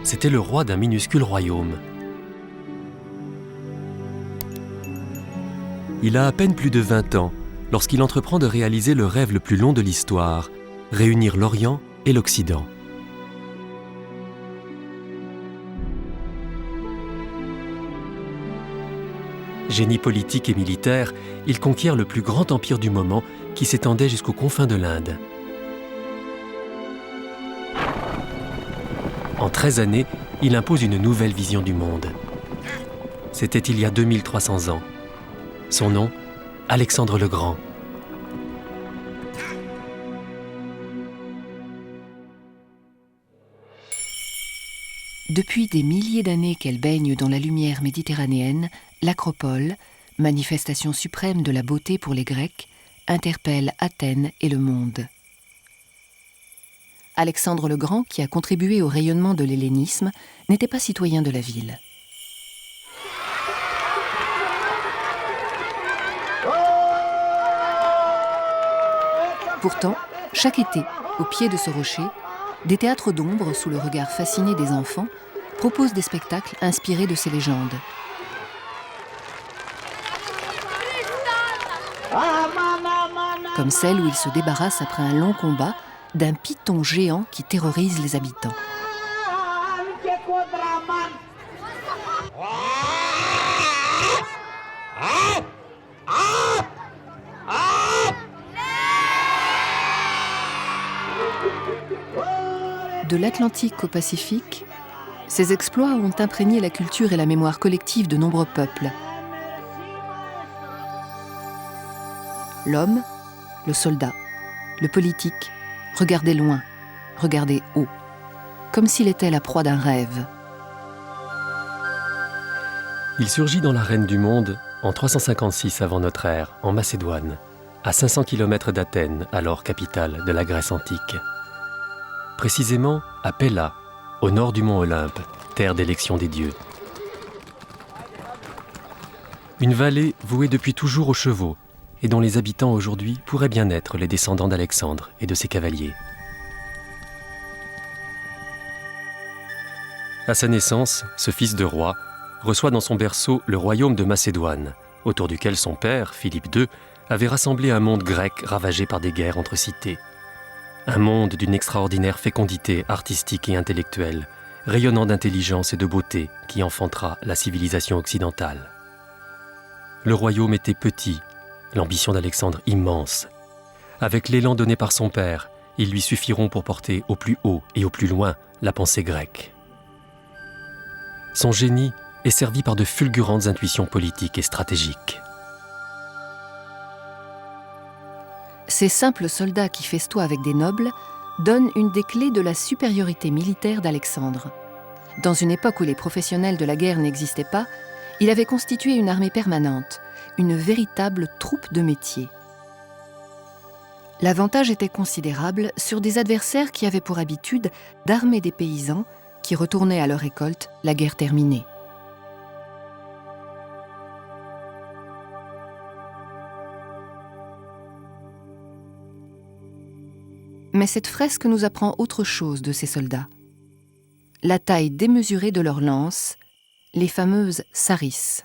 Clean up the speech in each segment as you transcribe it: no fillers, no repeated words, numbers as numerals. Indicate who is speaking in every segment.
Speaker 1: c'était le roi d'un minuscule royaume. Il a à peine plus de 20 ans lorsqu'il entreprend de réaliser le rêve le plus long de l'histoire, réunir l'Orient et l'Occident. Génie politique et militaire, il conquiert le plus grand empire du moment qui s'étendait jusqu'aux confins de l'Inde. En 13 années, il impose une nouvelle vision du monde. C'était il y a 2300 ans. Son nom, Alexandre le Grand.
Speaker 2: Depuis des milliers d'années qu'elle baigne dans la lumière méditerranéenne, l'Acropole, manifestation suprême de la beauté pour les Grecs, interpelle Athènes et le monde. Alexandre le Grand, qui a contribué au rayonnement de l'hellénisme, n'était pas citoyen de la ville. Pourtant, chaque été, au pied de ce rocher, des théâtres d'ombre, sous le regard fasciné des enfants, proposent des spectacles inspirés de ces légendes. Comme celle où il se débarrasse après un long combat d'un python géant qui terrorise les habitants. De l'Atlantique au Pacifique, ces exploits ont imprégné la culture et la mémoire collective de nombreux peuples. L'homme, le soldat, le politique, regardait loin, regardait haut, comme s'il était la proie d'un rêve.
Speaker 1: Il surgit dans l'arène du monde en 356 avant notre ère, en Macédoine, à 500 km d'Athènes, alors capitale de la Grèce antique. Précisément à Péla, au nord du mont Olympe, terre d'élection des dieux. Une vallée vouée depuis toujours aux chevaux et dont les habitants aujourd'hui pourraient bien être les descendants d'Alexandre et de ses cavaliers. À sa naissance, ce fils de roi reçoit dans son berceau le royaume de Macédoine, autour duquel son père, Philippe II, avait rassemblé un monde grec ravagé par des guerres entre cités. Un monde d'une extraordinaire fécondité artistique et intellectuelle, rayonnant d'intelligence et de beauté qui enfantera la civilisation occidentale. Le royaume était petit, l'ambition d'Alexandre immense. Avec l'élan donné par son père, ils lui suffiront pour porter au plus haut et au plus loin la pensée grecque. Son génie est servi par de fulgurantes intuitions politiques et stratégiques.
Speaker 2: Ces simples soldats qui festoient avec des nobles donnent une des clés de la supériorité militaire d'Alexandre. Dans une époque où les professionnels de la guerre n'existaient pas, il avait constitué une armée permanente, une véritable troupe de métier. L'avantage était considérable sur des adversaires qui avaient pour habitude d'armer des paysans qui retournaient à leur récolte, la guerre terminée. Mais cette fresque nous apprend autre chose de ces soldats. La taille démesurée de leurs lances, les fameuses sarisses.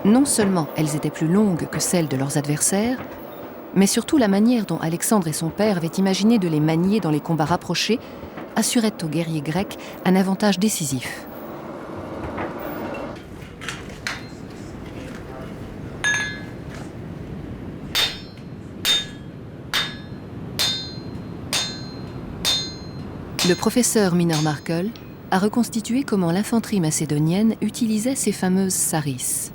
Speaker 2: Non seulement elles étaient plus longues que celles de leurs adversaires, mais surtout la manière dont Alexandre et son père avaient imaginé de les manier dans les combats rapprochés assurait aux guerriers grecs un avantage décisif. Le professeur Minor Markel a reconstitué comment l'infanterie macédonienne utilisait ces fameuses sarisses.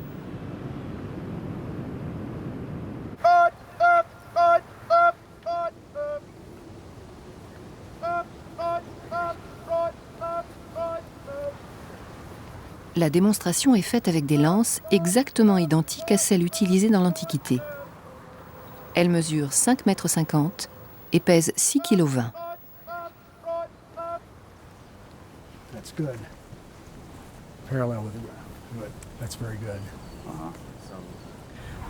Speaker 2: La démonstration est faite avec des lances exactement identiques à celles utilisées dans l'Antiquité. Elles mesurent 5,50 m et pèsent 6,20 kg.
Speaker 3: That's good. Parallel with the ground. Good. That's very good.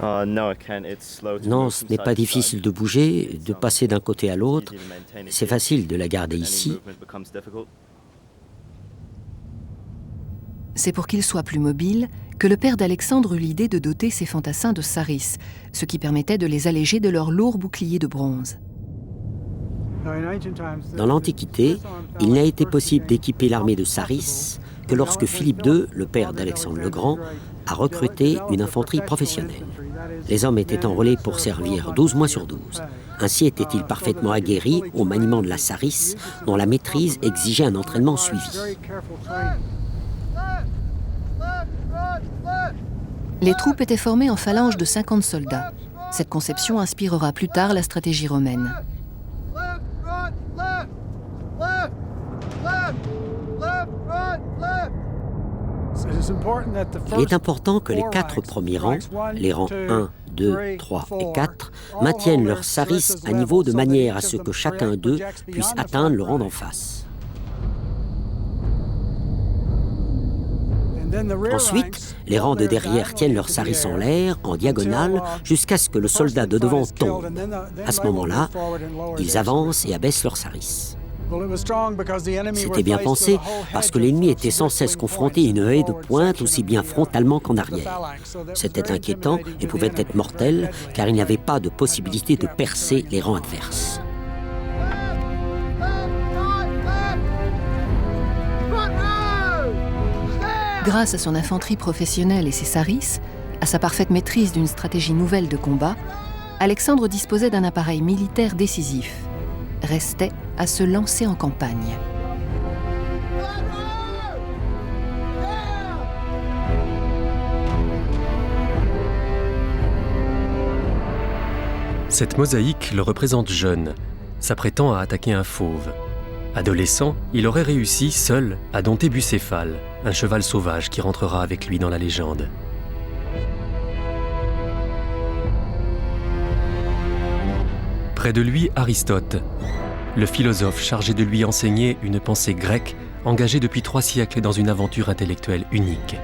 Speaker 4: Non, ce n'est pas difficile de bouger, de passer d'un côté à l'autre. C'est facile de la garder ici.
Speaker 2: C'est pour qu'il soit plus mobile que le père d'Alexandre eut l'idée de doter ses fantassins de saris, ce qui permettait de les alléger de leurs lourds boucliers de bronze.
Speaker 4: Dans l'Antiquité, il n'a été possible d'équiper l'armée de saris que lorsque Philippe II, le père d'Alexandre le Grand, a recruté une infanterie professionnelle. Les hommes étaient enrôlés pour servir 12 mois sur 12. Ainsi étaient-ils parfaitement aguerris au maniement de la saris, dont la maîtrise exigeait un entraînement suivi.
Speaker 2: Les troupes étaient formées en phalanges de 50 soldats. Cette conception inspirera plus tard la stratégie romaine.
Speaker 4: Il est important que les 4 premiers rangs, les rangs 1, 2, 3 et 4, maintiennent leurs saris à niveau de manière à ce que chacun d'eux puisse atteindre le rang d'en face. Ensuite, les rangs de derrière tiennent leurs saris en l'air, en diagonale, jusqu'à ce que le soldat de devant tombe. À ce moment-là, ils avancent et abaissent leurs saris. C'était bien pensé parce que l'ennemi était sans cesse confronté à une haie de pointe aussi bien frontalement qu'en arrière. C'était inquiétant et pouvait être mortel car il n'y avait pas de possibilité de percer les rangs adverses.
Speaker 2: Grâce à son infanterie professionnelle et ses saris, à sa parfaite maîtrise d'une stratégie nouvelle de combat, Alexandre disposait d'un appareil militaire décisif. Restait à se lancer en campagne.
Speaker 1: Cette mosaïque le représente jeune, s'apprêtant à attaquer un fauve. Adolescent, il aurait réussi, seul, à dompter Bucéphale, un cheval sauvage qui rentrera avec lui dans la légende. Près de lui, Aristote, le philosophe chargé de lui enseigner une pensée grecque engagée depuis 3 siècles dans une aventure intellectuelle unique.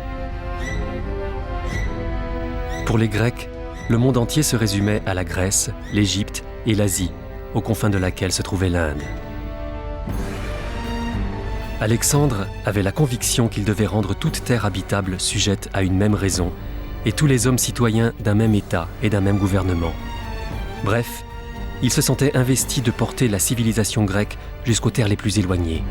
Speaker 1: Pour les Grecs, le monde entier se résumait à la Grèce, l'Égypte et l'Asie, aux confins de laquelle se trouvait l'Inde. Alexandre avait la conviction qu'il devait rendre toute terre habitable sujette à une même raison, et tous les hommes citoyens d'un même État et d'un même gouvernement. Bref, il se sentait investi de porter la civilisation grecque jusqu'aux terres les plus éloignées.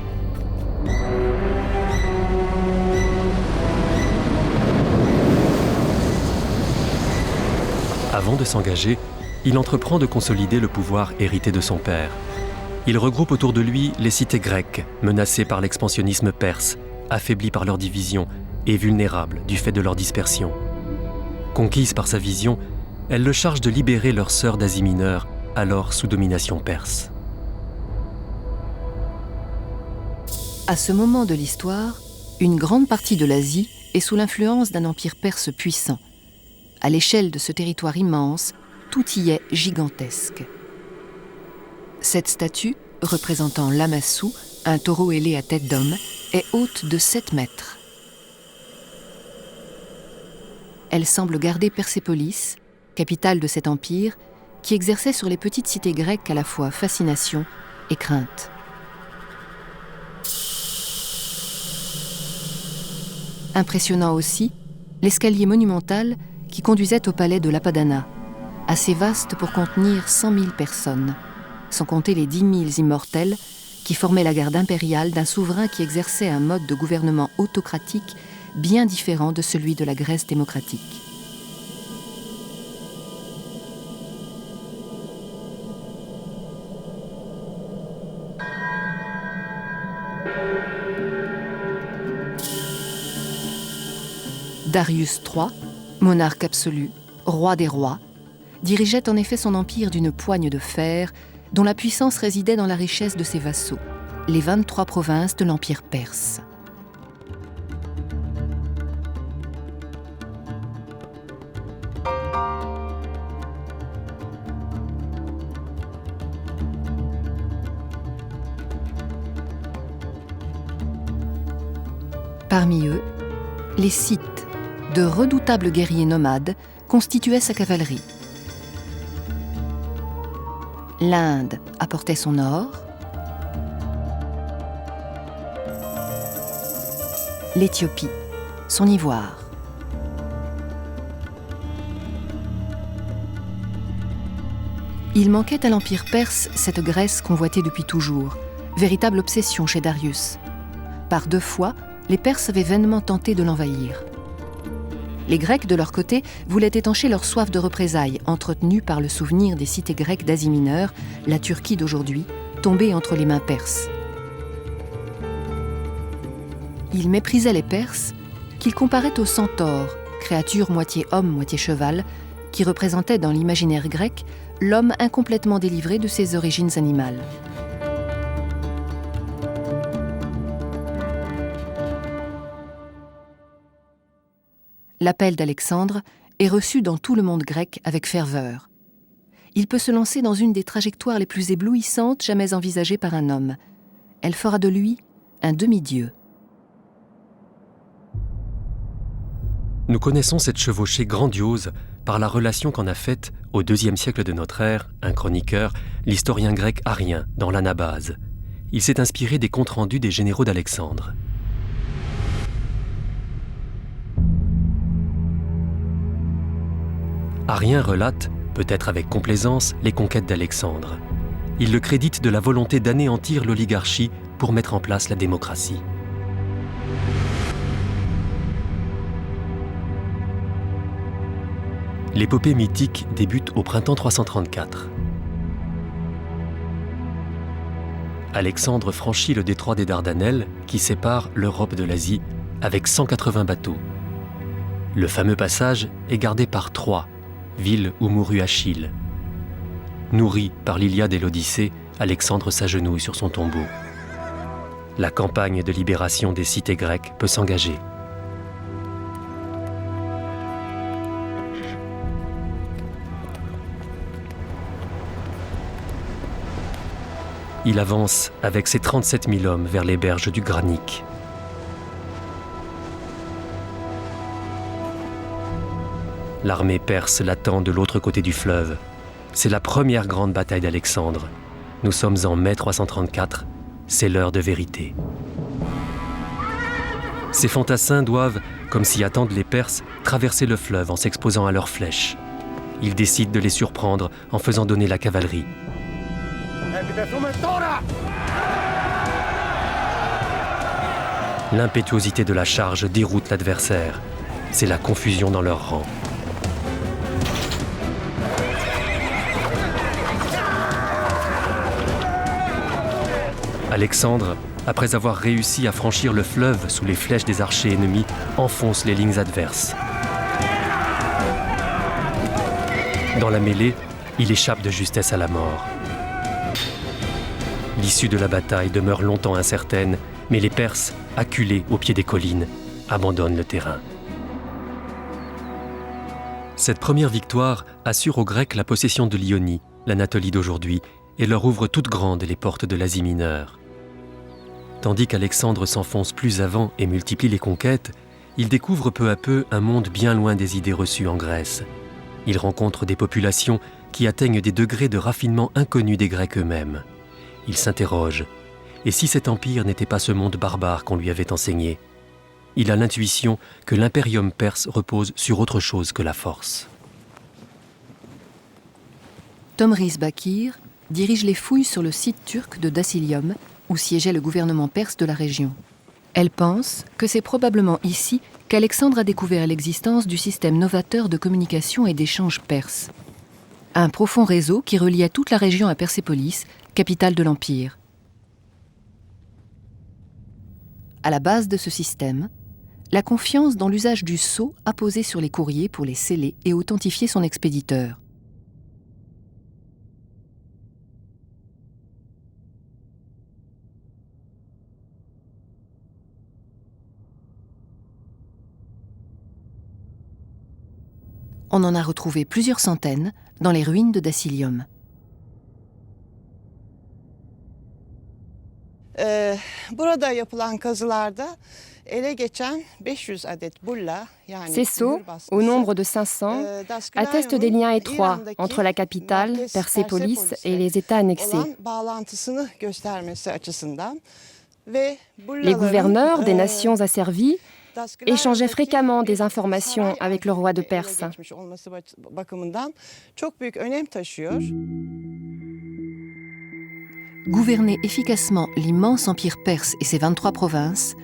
Speaker 1: Avant de s'engager, il entreprend de consolider le pouvoir hérité de son père. Il regroupe autour de lui les cités grecques, menacées par l'expansionnisme perse, affaiblies par leur division et vulnérables du fait de leur dispersion. Conquises par sa vision, elles le chargent de libérer leur sœur d'Asie mineure, alors sous domination perse.
Speaker 2: À ce moment de l'histoire, une grande partie de l'Asie est sous l'influence d'un empire perse puissant. À l'échelle de ce territoire immense, tout y est gigantesque. Cette statue, représentant Lamassu, un taureau ailé à tête d'homme, est haute de 7 mètres. Elle semble garder Persépolis, capitale de cet empire, qui exerçait sur les petites cités grecques à la fois fascination et crainte. Impressionnant aussi, l'escalier monumental qui conduisait au palais de l'Apadana, assez vaste pour contenir 100 000 personnes, sans compter les 10 000 immortels qui formaient la garde impériale d'un souverain qui exerçait un mode de gouvernement autocratique bien différent de celui de la Grèce démocratique. Darius III, monarque absolu, roi des rois, dirigeait en effet son empire d'une poigne de fer dont la puissance résidait dans la richesse de ses vassaux, les 23 provinces de l'empire perse. Parmi eux, les Scythes, de redoutables guerriers nomades constituait sa cavalerie. L'Inde apportait son or, l'Éthiopie son ivoire. Il manquait à l'Empire perse cette Grèce convoitée depuis toujours, véritable obsession chez Darius. Par 2 fois, les Perses avaient vainement tenté de l'envahir. Les Grecs, de leur côté, voulaient étancher leur soif de représailles, entretenue par le souvenir des cités grecques d'Asie mineure, la Turquie d'aujourd'hui, tombée entre les mains perses. Ils méprisaient les Perses, qu'ils comparaient aux centaures, créatures moitié homme, moitié cheval, qui représentaient dans l'imaginaire grec l'homme incomplètement délivré de ses origines animales. L'appel d'Alexandre est reçu dans tout le monde grec avec ferveur. Il peut se lancer dans une des trajectoires les plus éblouissantes jamais envisagées par un homme. Elle fera de lui un demi-dieu.
Speaker 1: Nous connaissons cette chevauchée grandiose par la relation qu'en a faite, au IIe siècle de notre ère, un chroniqueur, l'historien grec Arien, dans l'Anabase. Il s'est inspiré des comptes rendus des généraux d'Alexandre. Arien relate, peut-être avec complaisance, les conquêtes d'Alexandre. Il le crédite de la volonté d'anéantir l'oligarchie pour mettre en place la démocratie. L'épopée mythique débute au printemps 334. Alexandre franchit le détroit des Dardanelles qui sépare l'Europe de l'Asie avec 180 bateaux. Le fameux passage est gardé par Troie, ville où mourut Achille. Nourri par l'Iliade et l'Odyssée, Alexandre s'agenouille sur son tombeau. La campagne de libération des cités grecques peut s'engager. Il avance avec ses 37 000 hommes vers les berges du Granique. L'armée perse l'attend de l'autre côté du fleuve. C'est la première grande bataille d'Alexandre. Nous sommes en mai 334, c'est l'heure de vérité. Ces fantassins doivent, comme s'y attendent les Perses, traverser le fleuve en s'exposant à leurs flèches. Ils décident de les surprendre en faisant donner la cavalerie. L'impétuosité de la charge déroute l'adversaire. C'est la confusion dans leurs rangs. Alexandre, après avoir réussi à franchir le fleuve sous les flèches des archers ennemis, enfonce les lignes adverses. Dans la mêlée, il échappe de justesse à la mort. L'issue de la bataille demeure longtemps incertaine, mais les Perses, acculés au pied des collines, abandonnent le terrain. Cette première victoire assure aux Grecs la possession de l'Ionie, l'Anatolie d'aujourd'hui, et leur ouvre toutes grandes les portes de l'Asie mineure. Tandis qu'Alexandre s'enfonce plus avant et multiplie les conquêtes, il découvre peu à peu un monde bien loin des idées reçues en Grèce. Il rencontre des populations qui atteignent des degrés de raffinement inconnus des Grecs eux-mêmes. Il s'interroge. Et si cet empire n'était pas ce monde barbare qu'on lui avait enseigné? Il a l'intuition que l'impérium perse repose sur autre chose que la force.
Speaker 2: Tomris Bakir dirige les fouilles sur le site turc de Dasilium, où siégeait le gouvernement perse de la région. Elle pense que c'est probablement ici qu'Alexandre a découvert l'existence du système novateur de communication et d'échange perse. Un profond réseau qui reliait toute la région à Persépolis, capitale de l'Empire. À la base de ce système, la confiance dans l'usage du sceau apposé sur les courriers pour les sceller et authentifier son expéditeur. On en a retrouvé plusieurs centaines dans les ruines de Dasilium.
Speaker 5: Burada yapılan kazılarda Ces sceaux, au nombre de 500, attestent des liens étroits entre la capitale, Persépolis, et les États annexés. Les gouverneurs des nations asservies échangeaient fréquemment des informations avec le roi de Perse.
Speaker 2: Gouverner efficacement l'immense empire perse et ses 23 provinces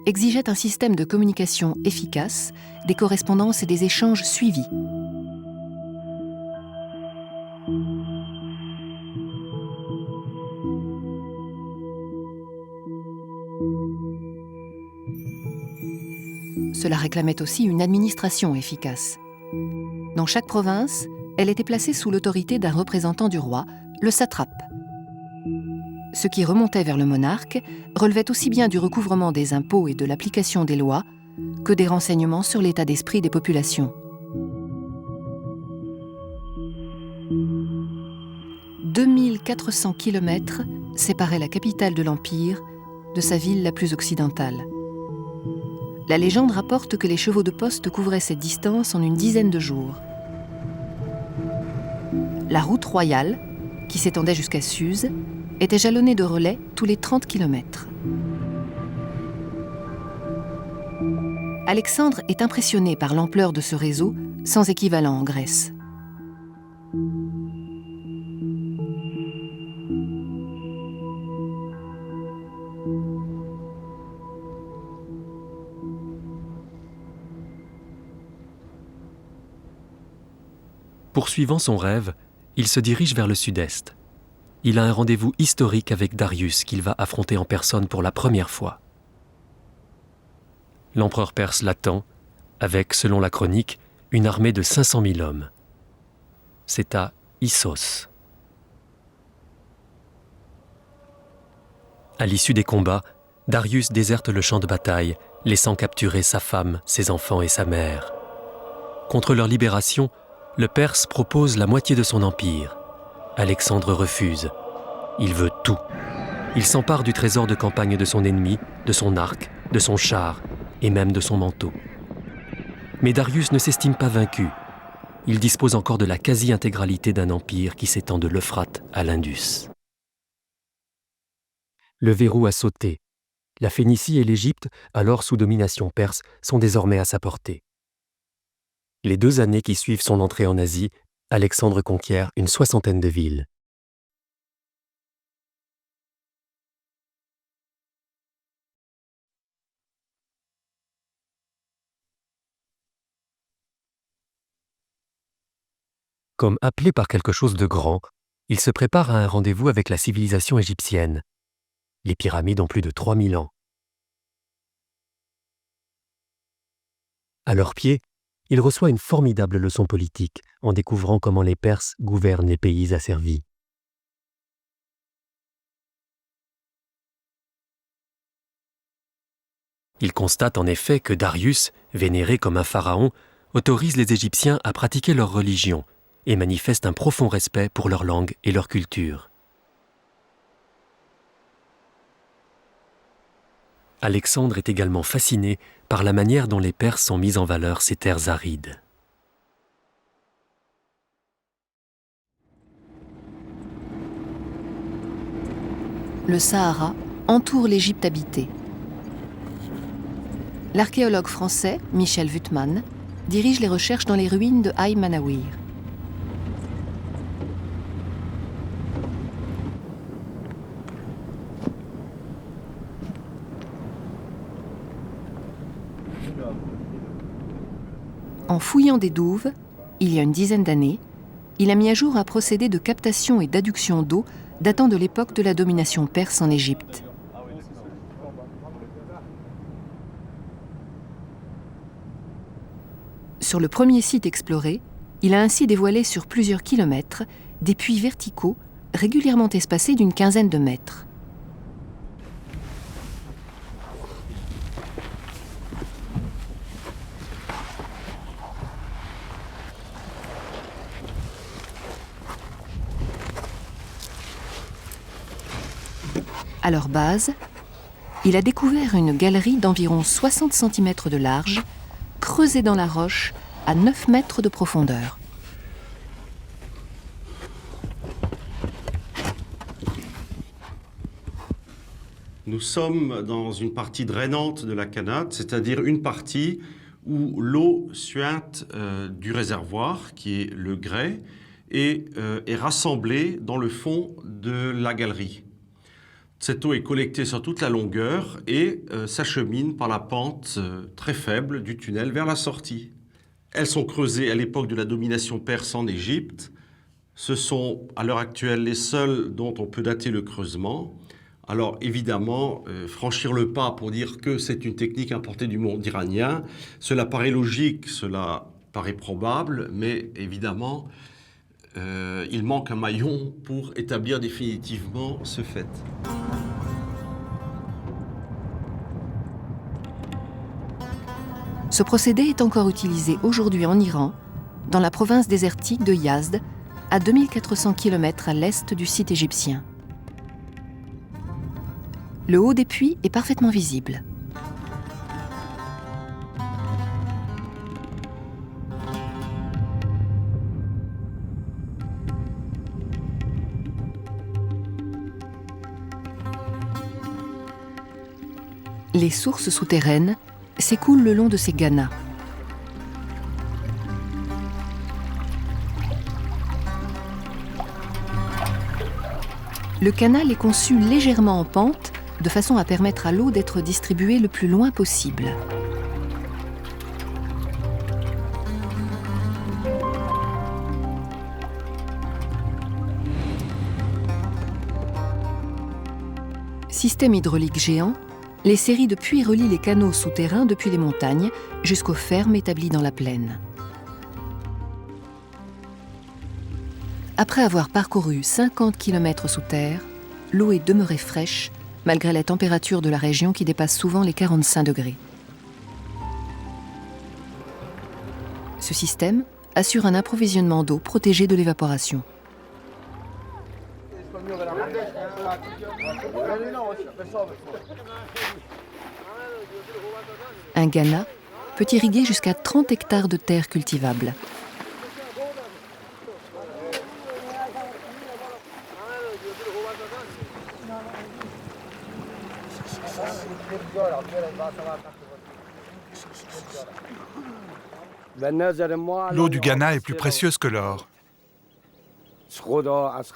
Speaker 2: exigeait un système de communication efficace, des correspondances et des échanges suivis. Cela réclamait aussi une administration efficace. Dans chaque province, elle était placée sous l'autorité d'un représentant du roi, le satrape. Ce qui remontait vers le monarque relevait aussi bien du recouvrement des impôts et de l'application des lois que des renseignements sur l'état d'esprit des populations. 2400 kilomètres séparaient la capitale de l'Empire de sa ville la plus occidentale. La légende rapporte que les chevaux de poste couvraient cette distance en une dizaine de jours. La route royale, qui s'étendait jusqu'à Suse, était jalonnée de relais tous les 30 kilomètres. Alexandre est impressionné par l'ampleur de ce réseau sans équivalent en Grèce.
Speaker 1: Poursuivant son rêve, il se dirige vers le sud-est. Il a un rendez-vous historique avec Darius qu'il va affronter en personne pour la première fois. L'empereur perse l'attend, avec, selon la chronique, une armée de 500 000 hommes. C'est à Issos. À l'issue des combats, Darius déserte le champ de bataille, laissant capturer sa femme, ses enfants et sa mère. Contre leur libération, le Perse propose la moitié de son empire. Alexandre refuse. Il veut tout. Il s'empare du trésor de campagne de son ennemi, de son arc, de son char et même de son manteau. Mais Darius ne s'estime pas vaincu. Il dispose encore de la quasi-intégralité d'un empire qui s'étend de l'Euphrate à l'Indus. Le verrou a sauté. La Phénicie et l'Égypte, alors sous domination perse, sont désormais à sa portée. Les 2 années qui suivent son entrée en Asie, Alexandre conquiert une 60aine de villes. Comme appelé par quelque chose de grand, il se prépare à un rendez-vous avec la civilisation égyptienne. Les pyramides ont plus de 3000 ans. À leurs pieds, il reçoit une formidable leçon politique en découvrant comment les Perses gouvernent les pays asservis. Il constate en effet que Darius, vénéré comme un pharaon, autorise les Égyptiens à pratiquer leur religion et manifeste un profond respect pour leur langue et leur culture. Alexandre est également fasciné par la manière dont les Perses ont mis en valeur ces terres arides.
Speaker 2: Le Sahara entoure l'Égypte habitée. L'archéologue français Michel Wuttmann dirige les recherches dans les ruines de Haï Manawir. En fouillant des douves, il y a une dizaine d'années, il a mis à jour un procédé de captation et d'adduction d'eau datant de l'époque de la domination perse en Égypte. Sur le premier site exploré, il a ainsi dévoilé sur plusieurs kilomètres des puits verticaux régulièrement espacés d'une quinzaine de mètres. À leur base, il a découvert une galerie d'environ 60 cm de large, creusée dans la roche à 9 mètres de profondeur.
Speaker 6: Nous sommes dans une partie drainante de la canade, c'est-à-dire une partie où l'eau suinte du réservoir, qui est le grès, est rassemblée dans le fond de la galerie. Cette eau est collectée sur toute la longueur et s'achemine par la pente très faible du tunnel vers la sortie. Elles sont creusées à l'époque de la domination perse en Égypte. Ce sont à l'heure actuelle les seules dont on peut dater le creusement. Alors évidemment, franchir le pas pour dire que c'est une technique importée du monde iranien, cela paraît logique, cela paraît probable, mais évidemment, il manque un maillon pour établir définitivement ce fait.
Speaker 2: Ce procédé est encore utilisé aujourd'hui en Iran, dans la province désertique de Yazd, à 2400 km à l'est du site égyptien. Le haut des puits est parfaitement visible. Les sources souterraines s'écoulent le long de ces ganas. Le canal est conçu légèrement en pente, de façon à permettre à l'eau d'être distribuée le plus loin possible. Système hydraulique géant, les séries de puits relient les canaux souterrains depuis les montagnes jusqu'aux fermes établies dans la plaine. Après avoir parcouru 50 km sous terre, l'eau est demeurée fraîche, malgré la température de la région qui dépasse souvent les 45 degrés. Ce système assure un approvisionnement d'eau protégé de l'évaporation. Un gana peut irriguer jusqu'à 30 hectares de terres cultivables.
Speaker 7: L'eau du Ghana est plus précieuse que l'or.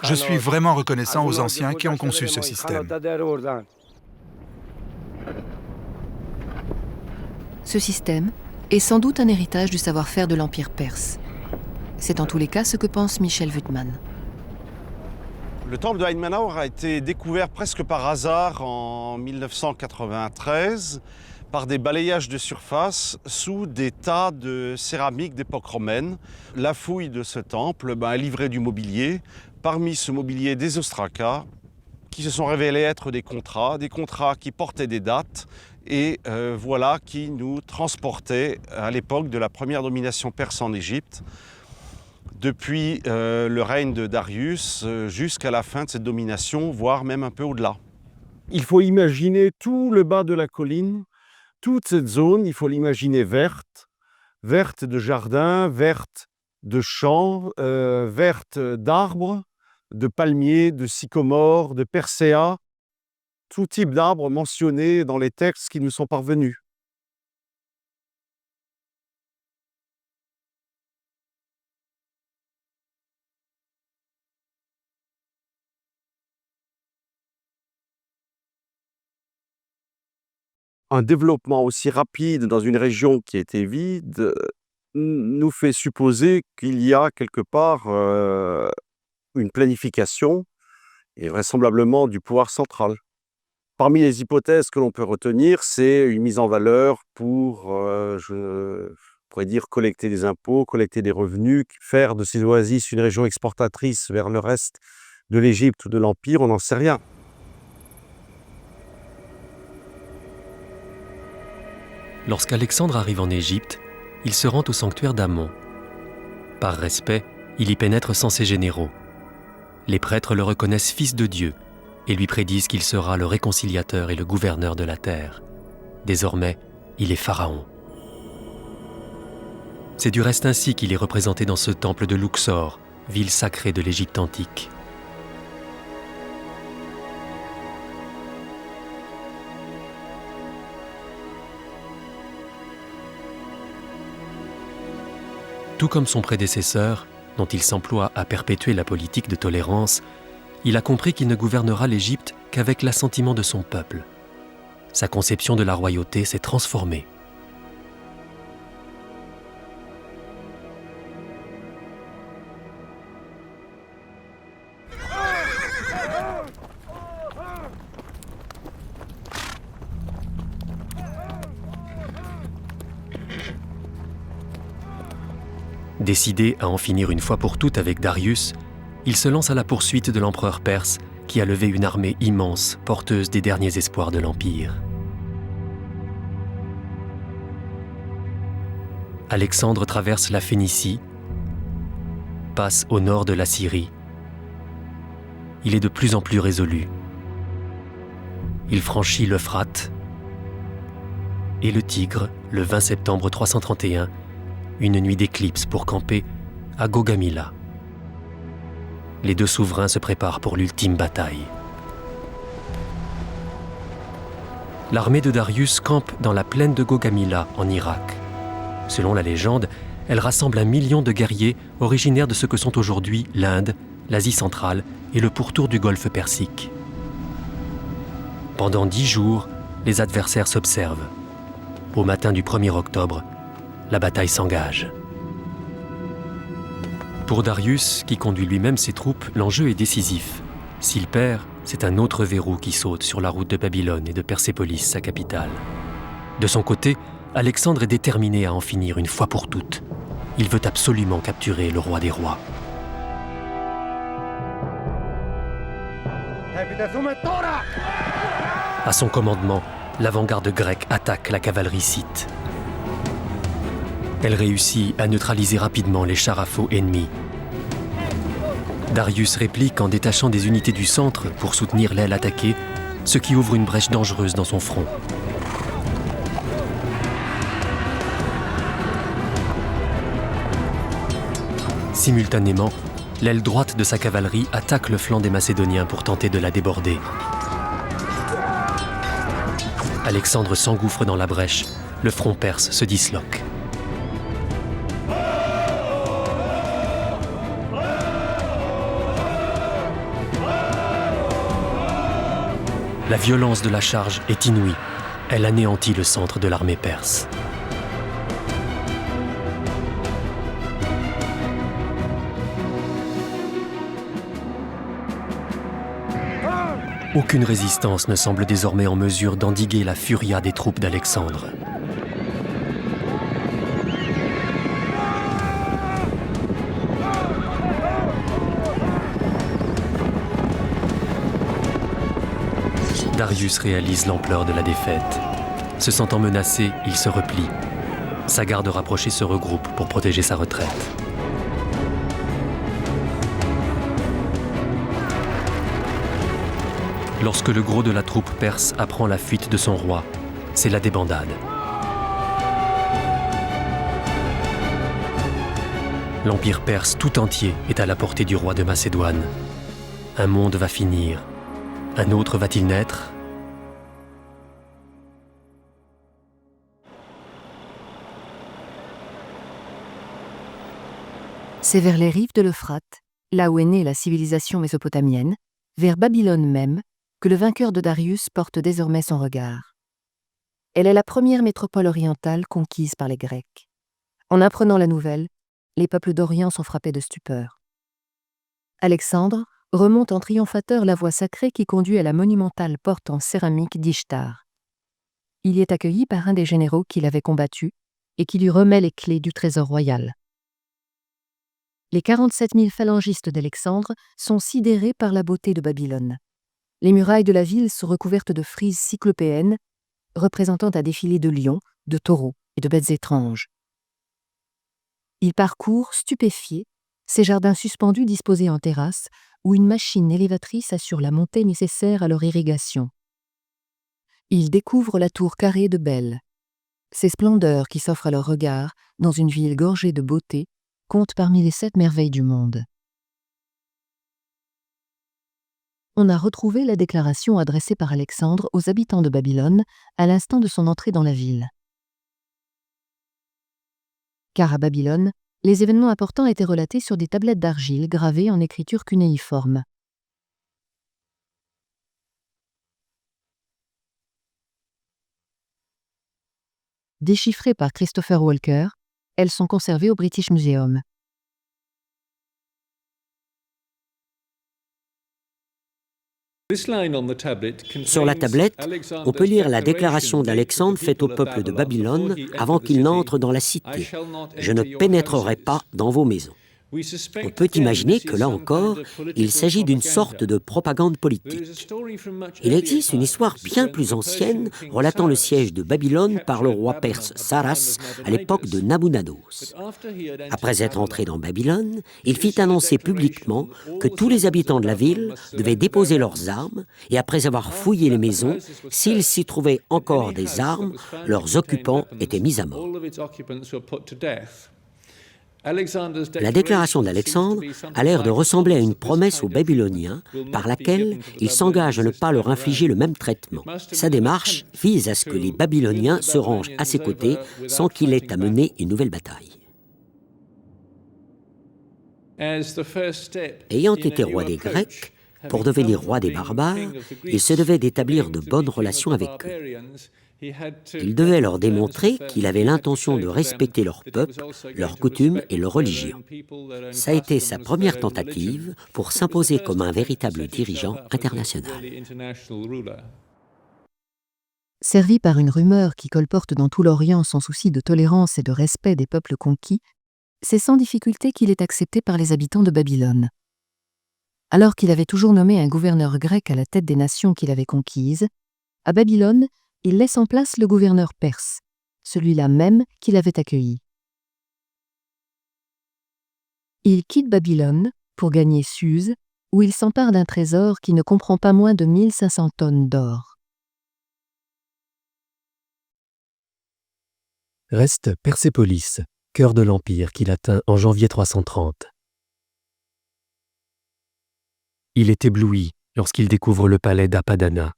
Speaker 7: Je suis vraiment reconnaissant aux anciens qui ont conçu ce système.
Speaker 2: Ce système est sans doute un héritage du savoir-faire de l'Empire perse. C'est en tous les cas ce que pense Michel Wuttmann.
Speaker 6: Le temple de Aïn Manaour a été découvert presque par hasard en 1993 par des balayages de surface sous des tas de céramique d'époque romaine. La fouille de ce temple a livré du mobilier. Parmi ce mobilier, des ostracas qui se sont révélés être des contrats qui portaient des dates et voilà qui nous transportaient à l'époque de la première domination perse en Égypte, depuis le règne de Darius jusqu'à la fin de cette domination, voire même un peu au-delà.
Speaker 8: Il faut imaginer tout le bas de la colline, toute cette zone, il faut l'imaginer verte, verte de jardins, verte de champs, verte d'arbres, de palmiers, de sycomores, de perséas, tout type d'arbres mentionnés dans les textes qui nous sont parvenus. Un développement aussi rapide dans une région qui était vide nous fait supposer qu'il y a quelque part une planification et vraisemblablement du pouvoir central. Parmi les hypothèses que l'on peut retenir, c'est une mise en valeur pour, je pourrais dire, collecter des impôts, collecter des revenus, faire de ces oasis une région exportatrice vers le reste de l'Égypte ou de l'Empire, on n'en sait rien.
Speaker 1: Lorsqu'Alexandre arrive en Égypte, il se rend au sanctuaire d'Amon. Par respect, il y pénètre sans ses généraux. Les prêtres le reconnaissent fils de Dieu et lui prédisent qu'il sera le réconciliateur et le gouverneur de la terre. Désormais, il est pharaon. C'est du reste ainsi qu'il est représenté dans ce temple de Luxor, ville sacrée de l'Égypte antique. Tout comme son prédécesseur, dont il s'emploie à perpétuer la politique de tolérance, il a compris qu'il ne gouvernera l'Égypte qu'avec l'assentiment de son peuple. Sa conception de la royauté s'est transformée. Décidé à en finir une fois pour toutes avec Darius, il se lance à la poursuite de l'empereur perse qui a levé une armée immense, porteuse des derniers espoirs de l'Empire. Alexandre traverse la Phénicie, passe au nord de la Syrie. Il est de plus en plus résolu. Il franchit l'Euphrate et le Tigre le 20 septembre 331, une nuit d'éclipse pour camper à Gaugamela. Les deux souverains se préparent pour l'ultime bataille. L'armée de Darius campe dans la plaine de Gaugamela, en Irak. Selon la légende, elle rassemble 1 million de guerriers originaires de ce que sont aujourd'hui l'Inde, l'Asie centrale et le pourtour du golfe Persique. Pendant 10 jours, les adversaires s'observent. Au matin du 1er octobre, la bataille s'engage. Pour Darius, qui conduit lui-même ses troupes, l'enjeu est décisif. S'il perd, c'est un autre verrou qui saute sur la route de Babylone et de Persépolis, sa capitale. De son côté, Alexandre est déterminé à en finir une fois pour toutes. Il veut absolument capturer le roi des rois. À son commandement, l'avant-garde grecque attaque la cavalerie scythe. Elle réussit à neutraliser rapidement les chars à faux ennemis. Darius réplique en détachant des unités du centre pour soutenir l'aile attaquée, ce qui ouvre une brèche dangereuse dans son front. Simultanément, l'aile droite de sa cavalerie attaque le flanc des Macédoniens pour tenter de la déborder. Alexandre s'engouffre dans la brèche, le front perse se disloque. La violence de la charge est inouïe. Elle anéantit le centre de l'armée perse. Aucune résistance ne semble désormais en mesure d'endiguer la furia des troupes d'Alexandre. Darius réalise l'ampleur de la défaite. Se sentant menacé, il se replie. Sa garde rapprochée se regroupe pour protéger sa retraite. Lorsque le gros de la troupe perse apprend la fuite de son roi, c'est la débandade. L'empire perse tout entier est à la portée du roi de Macédoine. Un monde va finir. Un autre va-t-il naître ?
Speaker 2: C'est vers les rives de l'Euphrate, là où est née la civilisation mésopotamienne, vers Babylone même, que le vainqueur de Darius porte désormais son regard. Elle est la première métropole orientale conquise par les Grecs. En apprenant la nouvelle, les peuples d'Orient sont frappés de stupeur. Alexandre remonte en triomphateur la voie sacrée qui conduit à la monumentale porte en céramique d'Ishtar. Il y est accueilli par un des généraux qui l'avait combattu et qui lui remet les clés du trésor royal. Les 47 000 phalangistes d'Alexandre sont sidérés par la beauté de Babylone. Les murailles de la ville sont recouvertes de frises cyclopéennes, représentant un défilé de lions, de taureaux et de bêtes étranges. Il parcourt, stupéfié, ces jardins suspendus disposés en terrasse, où une machine élévatrice assure la montée nécessaire à leur irrigation. Ils découvrent la tour carrée de Bel. Ces splendeurs qui s'offrent à leur regard, dans une ville gorgée de beauté, comptent parmi les 7 merveilles du monde. On a retrouvé la déclaration adressée par Alexandre aux habitants de Babylone à l'instant de son entrée dans la ville. Car à Babylone, les événements importants étaient relatés sur des tablettes d'argile gravées en écriture cunéiforme. Déchiffrées par Christopher Walker, elles sont conservées au British Museum.
Speaker 4: Sur la tablette, on peut lire la déclaration d'Alexandre faite au peuple de Babylone avant qu'il n'entre dans la cité. « Je ne pénétrerai pas dans vos maisons ». On peut imaginer que là encore, il s'agit d'une sorte de propagande politique. Il existe une histoire bien plus ancienne relatant le siège de Babylone par le roi perse Saras à l'époque de Nabunados. Après être entré dans Babylone, il fit annoncer publiquement que tous les habitants de la ville devaient déposer leurs armes et après avoir fouillé les maisons, s'il s'y trouvait encore des armes, leurs occupants étaient mis à mort. La déclaration d'Alexandre a l'air de ressembler à une promesse aux Babyloniens par laquelle il s'engage à ne pas leur infliger le même traitement. Sa démarche vise à ce que les Babyloniens se rangent à ses côtés sans qu'il ait à mener une nouvelle bataille. Ayant été roi des Grecs, pour devenir roi des barbares, il se devait d'établir de bonnes relations avec eux. Il devait leur démontrer qu'il avait l'intention de respecter leur peuple, leurs coutumes et leur religion. Ça a été sa première tentative pour s'imposer comme un véritable dirigeant international.
Speaker 2: Servi par une rumeur qui colporte dans tout l'Orient sans souci de tolérance et de respect des peuples conquis, c'est sans difficulté qu'il est accepté par les habitants de Babylone. Alors qu'il avait toujours nommé un gouverneur grec à la tête des nations qu'il avait conquises, à Babylone, il laisse en place le gouverneur perse, celui-là même qu'il avait accueilli. Il quitte Babylone pour gagner Suse, où il s'empare d'un trésor qui ne comprend pas moins de 1500 tonnes d'or.
Speaker 1: Reste Persépolis, cœur de l'Empire qu'il atteint en janvier 330. Il est ébloui lorsqu'il découvre le palais d'Apadana.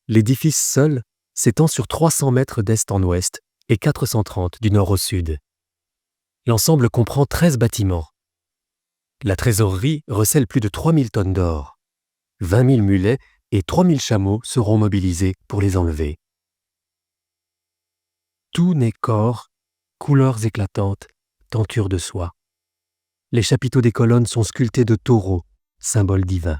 Speaker 1: L'édifice seul s'étend sur 300 mètres d'est en ouest et 430 du nord au sud. L'ensemble comprend 13 bâtiments. La trésorerie recèle plus de 3000 tonnes d'or. 20 000 mulets et 3000 chameaux seront mobilisés pour les enlever. Tout n'est qu'or, couleurs éclatantes, tentures de soie. Les chapiteaux des colonnes sont sculptés de taureaux, symbole divin.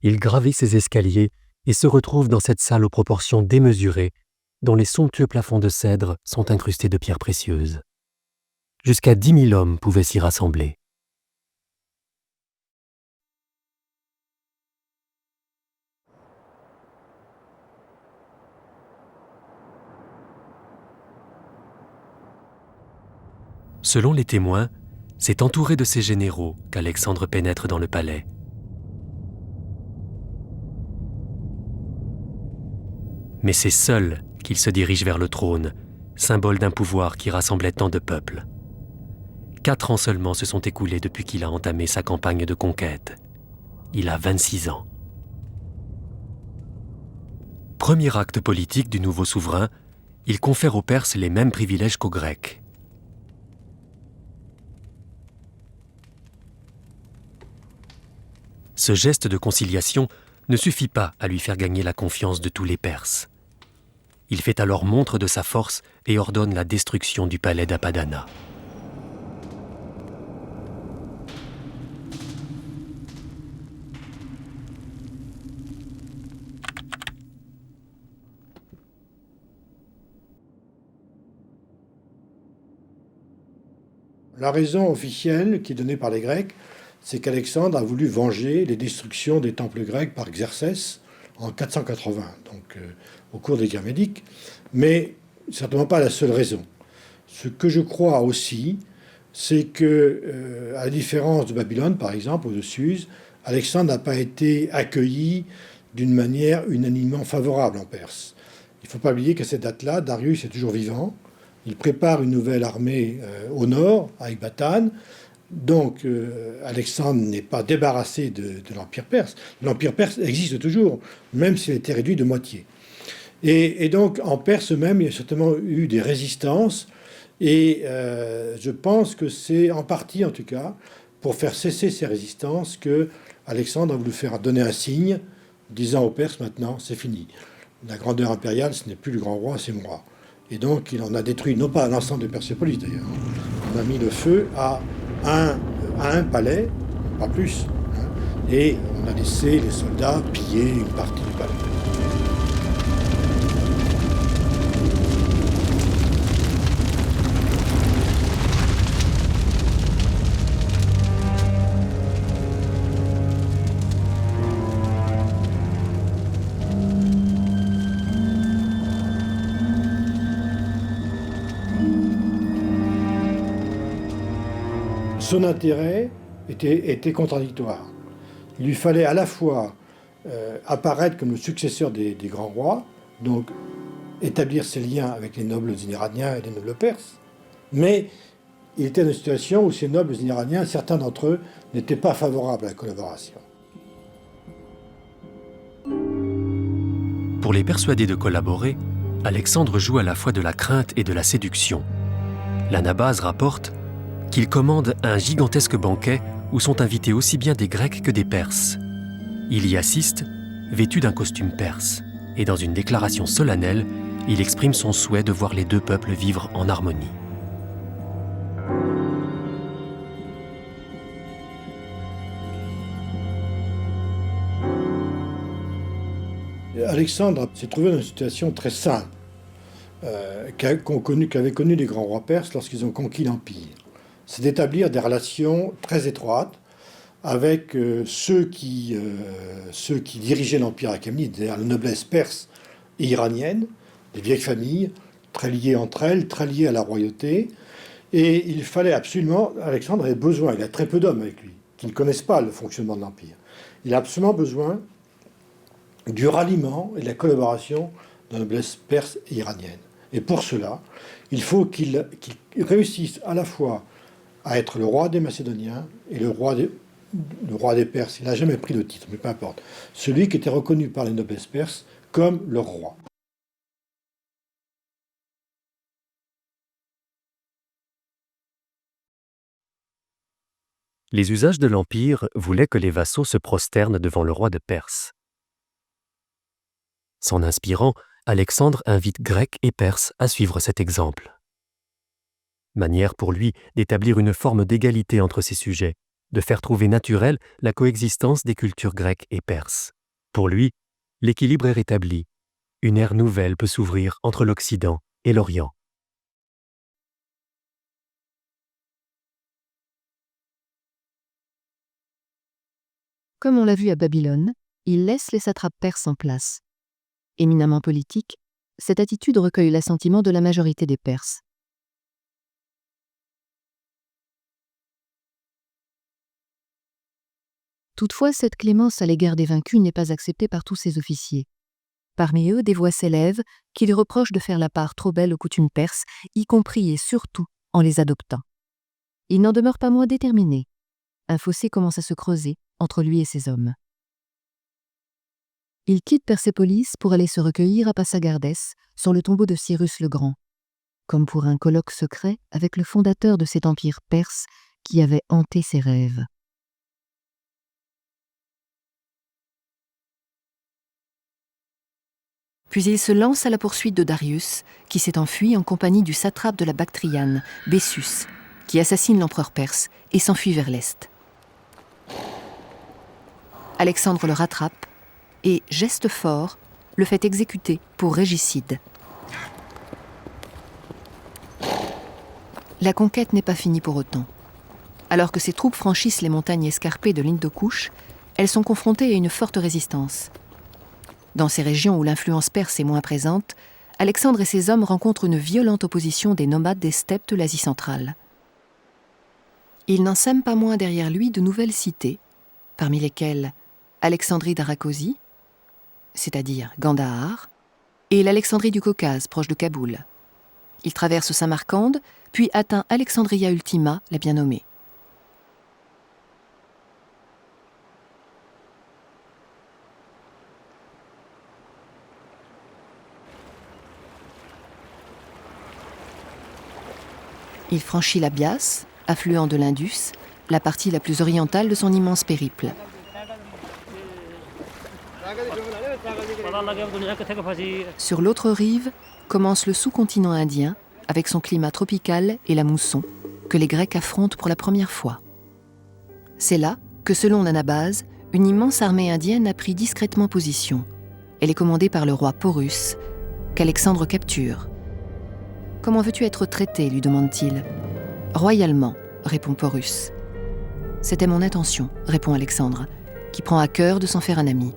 Speaker 1: Il gravit ses escaliers et se retrouve dans cette salle aux proportions démesurées, dont les somptueux plafonds de cèdre sont incrustés de pierres précieuses. Jusqu'à 10 000 hommes pouvaient s'y rassembler. Selon les témoins, c'est entouré de ses généraux qu'Alexandre pénètre dans le palais. Mais c'est seul qu'il se dirige vers le trône, symbole d'un pouvoir qui rassemblait tant de peuples. 4 ans seulement se sont écoulés depuis qu'il a entamé sa campagne de conquête. Il a 26 ans. Premier acte politique du nouveau souverain, il confère aux Perses les mêmes privilèges qu'aux Grecs. Ce geste de conciliation ne suffit pas à lui faire gagner la confiance de tous les Perses. Il fait alors montre de sa force et ordonne la destruction du palais d'Apadana.
Speaker 3: La raison officielle qui est donnée par les Grecs, c'est qu'Alexandre a voulu venger les destructions des temples grecs par Xerxès en 480, donc au cours des guerres médiques, mais certainement pas la seule raison. Ce que je crois aussi, c'est que, à la différence de Babylone, par exemple, ou de Suse, Alexandre n'a pas été accueilli d'une manière unanimement favorable en Perse. Il ne faut pas oublier qu'à cette date-là, Darius est toujours vivant. Il prépare une nouvelle armée au nord, à Ecbatane. Donc, Alexandre n'est pas débarrassé de l'Empire perse. L'Empire perse existe toujours, même s'il a été réduit de moitié. Et donc, en Perse même, il y a certainement eu des résistances. Et je pense que c'est en partie, en tout cas, pour faire cesser ces résistances, que Alexandre a voulu faire donner un signe, disant aux Perses, maintenant, c'est fini. La grandeur impériale, ce n'est plus le grand roi, c'est moi. Et donc, il en a détruit, non pas l'ensemble de Persépolis d'ailleurs, on a mis le feu à un palais, pas plus, hein, et on a laissé les soldats piller une partie du palais. Son intérêt était contradictoire. Il lui fallait à la fois apparaître comme le successeur des grands rois, donc établir ses liens avec les nobles iraniens et les nobles perses, mais il était dans une situation où ces nobles iraniens, certains d'entre eux, n'étaient pas favorables à la collaboration.
Speaker 1: Pour les persuader de collaborer, Alexandre joue à la fois de la crainte et de la séduction. L'Anabase rapporte qu'il commande un gigantesque banquet où sont invités aussi bien des Grecs que des Perses. Il y assiste, vêtu d'un costume perse, et dans une déclaration solennelle, il exprime son souhait de voir les deux peuples vivre en harmonie.
Speaker 3: Alexandre s'est trouvé dans une situation très simple, qu'avaient connu les grands rois perses lorsqu'ils ont conquis l'Empire. C'est d'établir des relations très étroites avec ceux qui dirigeaient l'Empire achéménide, c'est-à-dire la noblesse perse et iranienne, des vieilles familles, très liées entre elles, très liées à la royauté. Et il fallait absolument, Alexandre avait besoin, il a très peu d'hommes avec lui, qui ne connaissent pas le fonctionnement de l'Empire. Il a absolument besoin du ralliement et de la collaboration de la noblesse perse et iranienne. Et pour cela, il faut qu'il réussisse à la fois à être le roi des Macédoniens et le roi des Perses. Il n'a jamais pris de titre, mais peu importe. Celui qui était reconnu par les noblesses perses comme leur roi.
Speaker 1: Les usages de l'Empire voulaient que les vassaux se prosternent devant le roi de Perse. S'en inspirant, Alexandre invite Grecs et Perses à suivre cet exemple. Manière pour lui d'établir une forme d'égalité entre ses sujets, de faire trouver naturelle la coexistence des cultures grecques et perses. Pour lui, l'équilibre est rétabli. Une ère nouvelle peut s'ouvrir entre l'Occident et l'Orient.
Speaker 2: Comme on l'a vu à Babylone, il laisse les satrapes perses en place. Éminemment politique, cette attitude recueille l'assentiment de la majorité des Perses. Toutefois, cette clémence à l'égard des vaincus n'est pas acceptée par tous ses officiers. Parmi eux, des voix s'élèvent qui lui reprochent de faire la part trop belle aux coutumes perses, y compris et surtout en les adoptant. Il n'en demeure pas moins déterminé. Un fossé commence à se creuser entre lui et ses hommes. Il quitte Persépolis pour aller se recueillir à Passagardès, sur le tombeau de Cyrus le Grand, comme pour un colloque secret avec le fondateur de cet empire perse qui avait hanté ses rêves. Puis il se lance à la poursuite de Darius, qui s'est enfui en compagnie du satrape de la Bactriane, Bessus, qui assassine l'empereur perse et s'enfuit vers l'est. Alexandre le rattrape et, geste fort, le fait exécuter pour régicide. La conquête n'est pas finie pour autant. Alors que ses troupes franchissent les montagnes escarpées de l'Hindokush, elles sont confrontées à une forte résistance. Dans ces régions où l'influence perse est moins présente, Alexandre et ses hommes rencontrent une violente opposition des nomades des steppes de l'Asie centrale. Il n'en sème pas moins derrière lui de nouvelles cités, parmi lesquelles Alexandrie d'Arakosi, c'est-à-dire Gandhar, et l'Alexandrie du Caucase, proche de Kaboul. Il traverse Samarcande, puis atteint Alexandria Ultima, la bien nommée. Il franchit la Bias, affluent de l'Indus, la partie la plus orientale de son immense périple. Sur l'autre rive commence le sous-continent indien, avec son climat tropical et la mousson, que les Grecs affrontent pour la première fois. C'est là que, selon l'Anabase, une immense armée indienne a pris discrètement position. Elle est commandée par le roi Porus, qu'Alexandre capture. « Comment veux-tu être traité ?» lui demande-t-il. « Royalement », répond Porus. « C'était mon intention », répond Alexandre, qui prend à cœur de s'en faire un ami.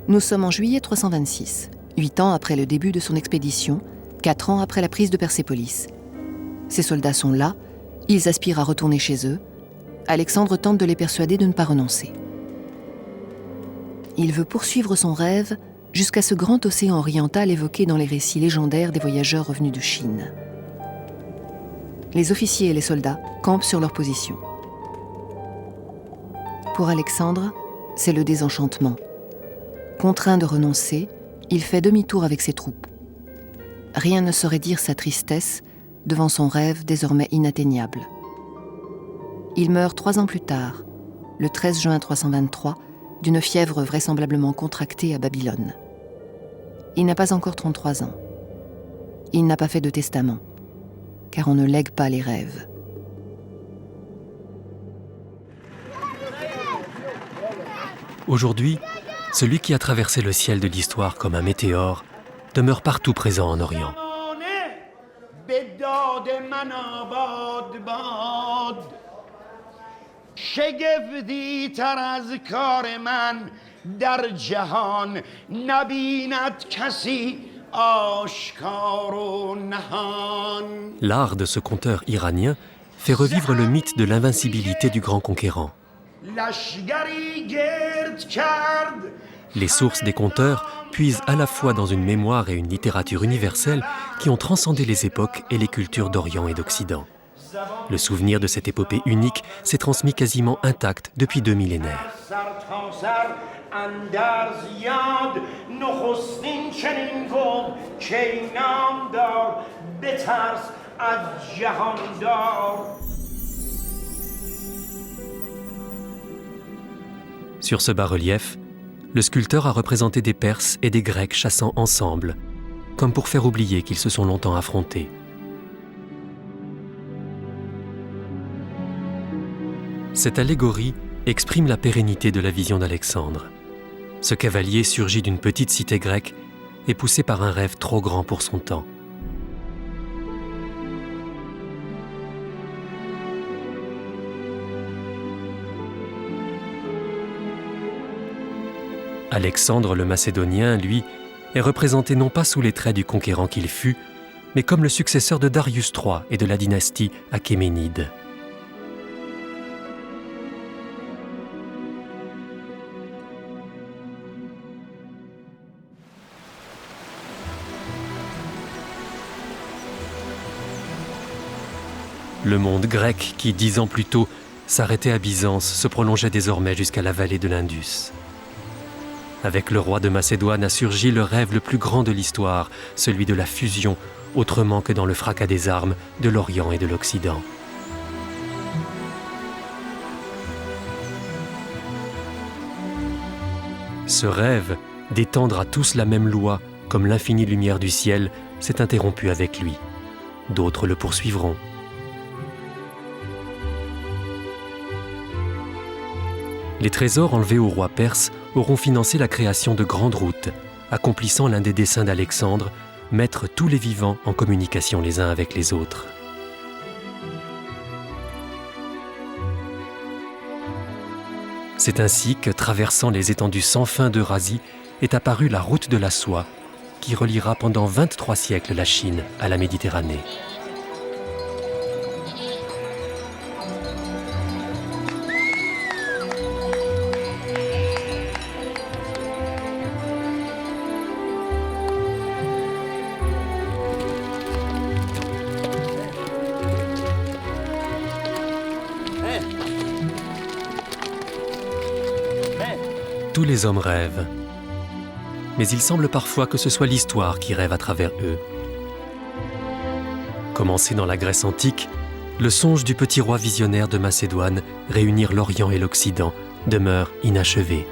Speaker 2: Nous sommes en juillet 326, 8 ans après le début de son expédition, 4 ans après la prise de Persépolis. Ses soldats sont là, ils aspirent à retourner chez eux. Alexandre tente de les persuader de ne pas renoncer. Il veut poursuivre son rêve jusqu'à ce grand océan oriental évoqué dans les récits légendaires des voyageurs revenus de Chine. Les officiers et les soldats campent sur leur position. Pour Alexandre, c'est le désenchantement. Contraint de renoncer, il fait demi-tour avec ses troupes. Rien ne saurait dire sa tristesse devant son rêve désormais inatteignable. Il meurt 3 ans plus tard, le 13 juin 323, d'une fièvre vraisemblablement contractée à Babylone. Il n'a pas encore 33 ans. Il n'a pas fait de testament, car on ne lègue pas les rêves.
Speaker 1: Aujourd'hui, celui qui a traversé le ciel de l'histoire comme un météore demeure partout présent en Orient. L'art de ce conteur iranien fait revivre le mythe de l'invincibilité du grand conquérant. Les sources des conteurs puisent à la fois dans une mémoire et une littérature universelle qui ont transcendé les époques et les cultures d'Orient et d'Occident. Le souvenir de cette épopée unique s'est transmis quasiment intact depuis 2 millénaires. Sur ce bas-relief, le sculpteur a représenté des Perses et des Grecs chassant ensemble, comme pour faire oublier qu'ils se sont longtemps affrontés. Cette allégorie exprime la pérennité de la vision d'Alexandre. Ce cavalier surgit d'une petite cité grecque et poussé par un rêve trop grand pour son temps. Alexandre le Macédonien, lui, est représenté non pas sous les traits du conquérant qu'il fut, mais comme le successeur de Darius III et de la dynastie achéménide. Le monde grec qui, 10 ans plus tôt, s'arrêtait à Byzance, se prolongeait désormais jusqu'à la vallée de l'Indus. Avec le roi de Macédoine a surgi le rêve le plus grand de l'histoire, celui de la fusion, autrement que dans le fracas des armes, de l'Orient et de l'Occident. Ce rêve, d'étendre à tous la même loi, comme l'infinie lumière du ciel, s'est interrompu avec lui. D'autres le poursuivront. Les trésors enlevés au roi perse auront financé la création de grandes routes, accomplissant l'un des desseins d'Alexandre, mettre tous les vivants en communication les uns avec les autres. C'est ainsi que, traversant les étendues sans fin d'Eurasie, est apparue la route de la soie, qui reliera pendant 23 siècles la Chine à la Méditerranée. Tous les hommes rêvent, mais il semble parfois que ce soit l'histoire qui rêve à travers eux. Commencé dans la Grèce antique, le songe du petit roi visionnaire de Macédoine, réunir l'Orient et l'Occident, demeure inachevé.